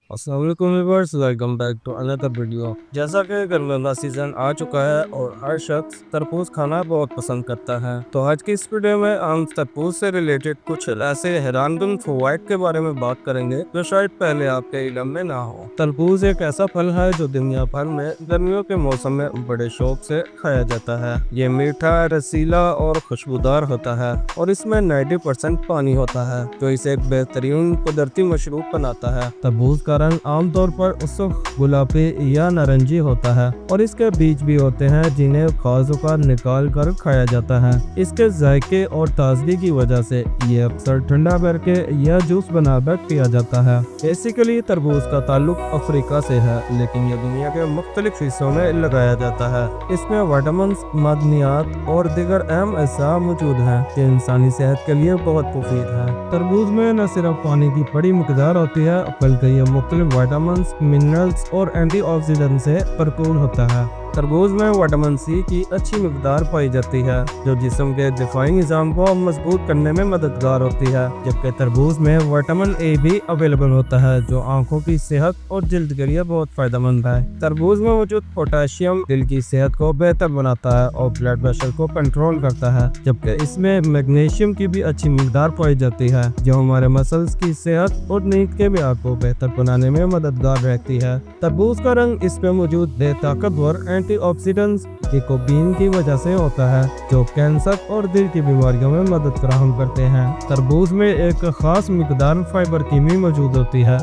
السلام علیکم viewers, welcome back to another video. جیسا کہ گرمیوں کا سیزن آ چکا ہے اور ہر شخص تربوز کھانا بہت پسند کرتا ہے، تو آج کی اس ویڈیو میں ہم تربوز سے ریلیٹڈ کچھ ایسے حیران کن فوائد کے بارے میں بات کریں گے جو شاید پہلے آپ کے علم میں نہ ہو۔ تربوز ایک ایسا پھل ہے جو دنیا بھر میں گرمیوں کے موسم میں بڑے شوق سے کھایا جاتا ہے۔ یہ میٹھا، رسیلا اور خوشبودار ہوتا ہے اور اس میں 90% پانی ہوتا ہے جو اسے ایک بہترین قدرتی مشروب بناتا ہے۔ تربوز کا رنگ عام طور پر سرخ گلابی یا نارنجی ہوتا ہے اور اس کے بیج بھی ہوتے ہیں جنہیں بعض اوقات نکال کر کھایا جاتا ہے۔ اس کے ذائقے اور تازگی کی وجہ سے یہ اکثر ٹھنڈا کر کے یا جوس بنا کر پیا جاتا ہے۔ بیسیکلی تربوز کا تعلق افریقہ سے ہے، لیکن یہ دنیا کے مختلف حصوں میں لگایا جاتا ہے۔ اس میں وٹامنز، معدنیات اور دیگر اہم اجزاء موجود ہیں جو انسانی صحت کے لیے بہت مفید ہے۔ تربوز میں نہ صرف پانی کی بڑی مقدار ہوتی ہے بلکہ یہ مختلف وٹامنز، منرلز اور اینٹی آکسیڈنٹ سے بھرپور ہوتا ہے۔ تربوز میں وٹامن سی کی اچھی مقدار پائی جاتی ہے جو جسم کے دفاعی نظام کو مضبوط کرنے میں مددگار ہوتی ہے، جبکہ تربوز میں وٹامن اے بھی اویلیبل ہوتا ہے جو آنکھوں کی صحت اور جلد کے لیے بہت فائدہ مند ہے۔ تربوز میں موجود پوٹاشیم دل کی صحت کو بہتر بناتا ہے اور بلڈ پریشر کو کنٹرول کرتا ہے، جبکہ اس میں میگنیشیم کی بھی اچھی مقدار پائی جاتی ہے جو ہمارے مسلز کی صحت اور نیند کے معیار کو بہتر بنانے میں مددگار رہتی ہے۔ تربوز کا رنگ اس میں موجود طاقتور اینٹی آکسیڈنٹس لیکوپین کی وجہ سے ہوتا ہے جو کینسر اور دل کی بیماریوں میں مدد فراہم کرتے ہیں۔ تربوز میں ایک خاص مقدار فائبر کی بھی موجود ہوتی ہے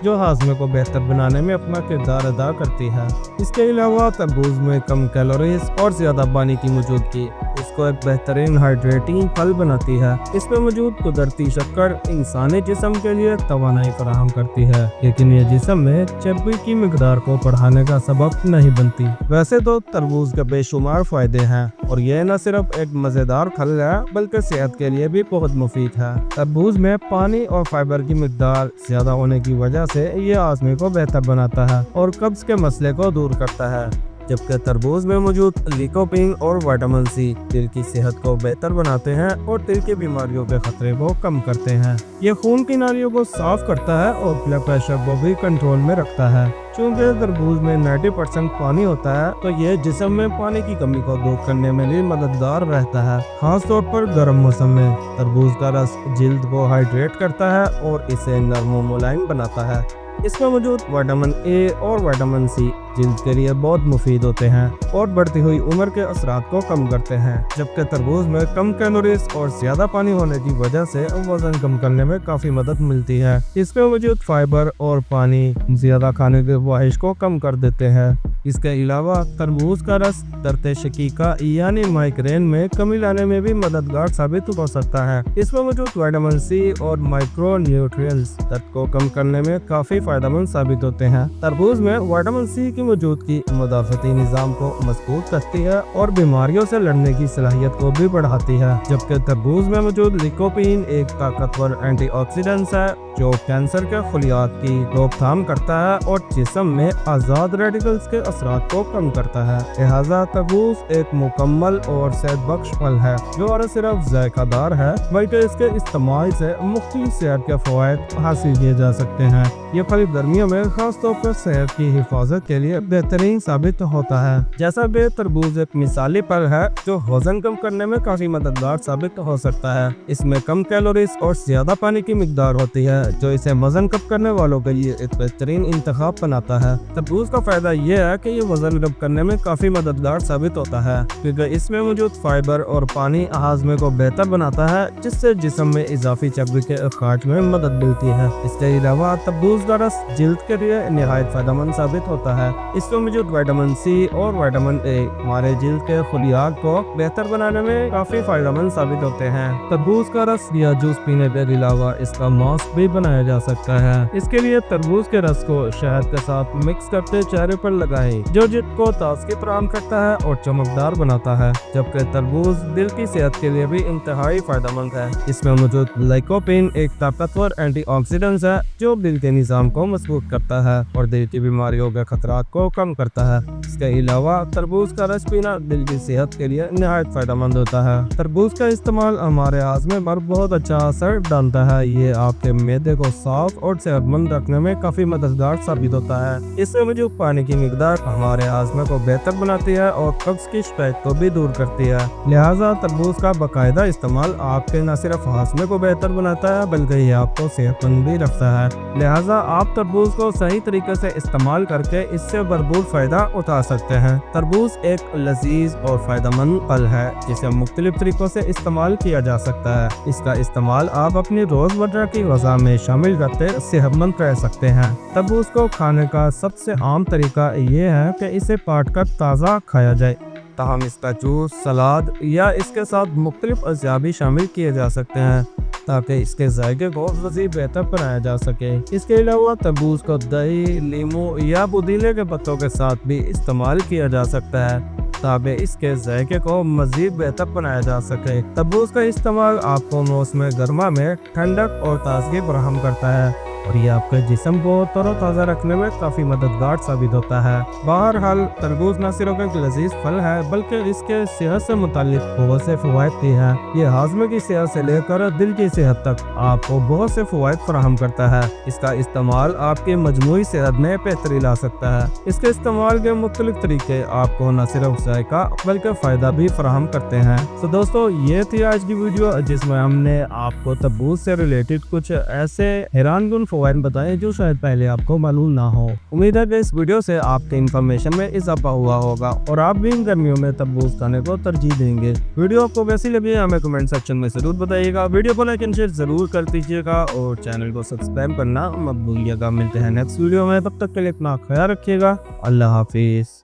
جو ہاضمے کو بہتر بنانے میں اپنا کردار ادا کرتی ہے۔ اس کے علاوہ تربوز میں کم کیلوریز اور زیادہ پانی کی موجودگی اس کو ایک بہترین ہائیڈریٹنگ پھل بناتی ہے۔ اس میں موجود قدرتی شکر انسانی جسم کے لیے توانائی فراہم کرتی ہے، لیکن یہ جسم میں چربی کی مقدار کو بڑھانے کا سبب نہیں بنتی۔ ویسے تو تربوز کے بے شمار فائدے ہیں اور یہ نہ صرف ایک مزیدار پھل ہے بلکہ صحت کے لیے بھی بہت مفید ہے۔ تربوز میں پانی اور فائبر کی مقدار زیادہ ہونے کی وجہ سے یہ ہاضمے کو بہتر بناتا ہے اور قبض کے مسئلے کو دور کرتا ہے، جبکہ تربوز میں موجود لیکوپین اور وٹامن سی دل کی صحت کو بہتر بناتے ہیں اور دل کی بیماریوں کے خطرے کو کم کرتے ہیں۔ یہ خون کی نالیوں کو صاف کرتا ہے اور بلڈ پریشر کو بھی کنٹرول میں رکھتا ہے۔ چونکہ تربوز میں 90% پانی ہوتا ہے تو یہ جسم میں پانی کی کمی کو دور کرنے میں بھی مددگار رہتا ہے، خاص طور پر گرم موسم میں۔ تربوز کا رس جلد کو ہائیڈریٹ کرتا ہے اور اسے نرم و ملائم بناتا ہے۔ اس میں موجود وٹامن اے اور وٹامن سی جلد کے لیے بہت مفید ہوتے ہیں اور بڑھتی ہوئی عمر کے اثرات کو کم کرتے ہیں، جبکہ تربوز میں کم کیلوریز اور زیادہ پانی ہونے کی وجہ سے وزن کم کرنے میں کافی مدد ملتی ہے۔ اس میں موجود فائبر اور پانی زیادہ کھانے کی خواہش کو کم کر دیتے ہیں۔ اس کے علاوہ تربوز کا رس درد شقیقہ یعنی مائیگرین میں کمی لانے میں بھی مددگار ثابت ہو سکتا ہے۔ اس میں موجود وٹامن سی اور مائکرو نیوٹرینٹس درد کو کم کرنے میں کافی فائدہ مند ثابت ہوتے ہیں۔ تربوز میں وٹامن سی کی موجودگی مدافعتی نظام کو مضبوط کرتی ہے اور بیماریوں سے لڑنے کی صلاحیت کو بھی بڑھاتی ہے، جبکہ تربوز میں موجود لیکوپین ایک طاقتور اینٹی آکسیڈنٹ ہے جو کینسر کے خلیات کی روک تھام کرتا ہے اور جسم میں آزاد ریڈیکلز کے اثرات کو کم کرتا ہے۔ لہذا تربوز ایک مکمل اور صحت بخش پھل ہے جو نہ صرف ذائقہ دار ہے بلکہ اس کے استعمال سے مختلف صحت کے فوائد حاصل کیے جا سکتے ہیں۔ یہ پھل گرمیوں میں خاص طور پر صحت کی حفاظت کے لیے بہترین ثابت ہوتا ہے۔ جیسا کہ تربوز ایک مثالی پھل ہے جو وزن کم کرنے میں کافی مددگار ثابت ہو سکتا ہے۔ اس میں کم کیلوریز اور زیادہ پانی کی مقدار ہوتی ہے جو اسے وزن کم کرنے والوں کے لیے ایک بہترین انتخاب بناتا ہے۔ تربوز کا فائدہ یہ ہے کہ یہ وزن کم کرنے میں کافی مددگار ثابت ہوتا ہے کیونکہ اس میں موجود فائبر اور پانی ہاضمے کو بہتر بناتا ہے جس سے جسم میں اضافی چربی کے اخراج میں مدد ملتی ہے۔ اس کے علاوہ تربوز کا رس جلد کے لیے نہایت فائدہ مند ثابت ہوتا ہے۔ اس میں موجود وٹامن سی اور وٹامن اے ہمارے جلد کے خلیات کو بہتر بنانے میں کافی فائدہ مند ثابت ہوتے ہیں۔ تربوز کا رس یا جوس پینے کے علاوہ اس کا ماسک بھی بنایا جا سکتا ہے۔ اس کے لیے تربوز کے رس کو شہد کے ساتھ مکس کرتے چہرے پر لگائیں جو جلد کو تازگی فراہم کرتا ہے اور چمکدار بناتا ہے، جبکہ تربوز دل کی صحت کے لیے بھی انتہائی فائدہ مند ہے۔ اس میں موجود لیکوپین ایک طاقتور اینٹی آکسیڈنٹ ہے جو دل کے نظام کو مضبوط کرتا ہے اور دل کی بیماریوں کے خطرات کو کم کرتا ہے۔ اس کے علاوہ تربوز کا رس پینا دل کی صحت کے لیے نہایت فائدہ مند ہوتا ہے۔ تربوز کا استعمال ہمارے ہاضمے پر بہت اچھا اثر ڈالتا ہے۔ یہ آپ کے معدے کو صاف اور صحت مند رکھنے میں کافی مددگار ثابت ہوتا ہے۔ اس سے موجود پانی کی مقدار ہمارے ہاضمے کو بہتر بناتی ہے اور قبض کی شکایت کو بھی دور کرتی ہے۔ لہٰذا تربوز کا باقاعدہ استعمال آپ کے نہ صرف ہاضمے کو بہتر بناتا ہے بلکہ یہ آپ کو صحت مند بھی رکھتا ہے۔ لہٰذا آپ تربوز کو صحیح طریقے سے استعمال کر کے اس سے بھرپور فائدہ اٹھا سکتے ہیں۔ تربوز ایک لذیذ اور فائدہ مند پھل ہے جسے مختلف طریقوں سے استعمال کیا جا سکتا ہے۔ اس کا استعمال آپ اپنی روزمرہ کی غذا میں شامل کرتے صحت مند رہ سکتے ہیں۔ تربوز کو کھانے کا سب سے عام طریقہ یہ ہے کہ اسے کاٹ کر تازہ کھایا جائے، تاہم اس کا جوس، سلاد یا اس کے ساتھ مختلف اجزاء بھی شامل کیے جا سکتے ہیں تاکہ اس کے ذائقے کو مزید بہتر بنایا جا سکے۔ اس کے علاوہ تربوز کو دہی، لیموں یا پودینے کے پتوں کے ساتھ بھی استعمال کیا جا سکتا ہے تاکہ اس کے ذائقے کو مزید بہتر بنایا جا سکے۔ تربوز کا استعمال آپ کو موسم گرما میں ٹھنڈک اور تازگی فراہم کرتا ہے اور یہ آپ کے جسم کو تر و تازہ رکھنے میں کافی مددگار ثابت ہوتا ہے۔ بہرحال تربوز نہ صرف ایک لذیذ پھل ہے بلکہ اس کے صحت سے متعلق بہت سے فوائد بھی ہیں۔ یہ ہاضمے کی صحت سے لے کر دل کی صحت تک آپ کو بہت سے فوائد فراہم کرتا ہے۔ اس کا استعمال آپ کی مجموعی صحت میں بہتری لا سکتا ہے۔ اس کے استعمال کے مختلف طریقے آپ کو نہ صرف ذائقہ بلکہ فائدہ بھی فراہم کرتے ہیں۔ تو دوستو یہ تھی آج کی ویڈیو جس میں ہم نے آپ کو تربوز سے ریلیٹڈ کچھ ایسے حیران کن فوائد بتائے جو شاید پہلے آپ کو معلوم نہ ہو۔ امید ہے کہ اس ویڈیو سے آپ کی انفارمیشن میں اضافہ ہوا ہوگا اور آپ بھی ان گرمیوں میں تربوز کھانے کو ترجیح دیں گے۔ ویڈیو آپ کو کیسی لگی ہمیں کمنٹ سیکشن میں ضرور بتائیے گا۔ ویڈیو کو لائک اینڈ شیئر ضرور کر دیجیے گا اور چینل کو سبسکرائب کرنا مت بھولیے گا۔ ملتے ہیں نیکسٹ ویڈیو میں، تب تک کے لیے اپنا خیال رکھیے گا۔ اللہ حافظ۔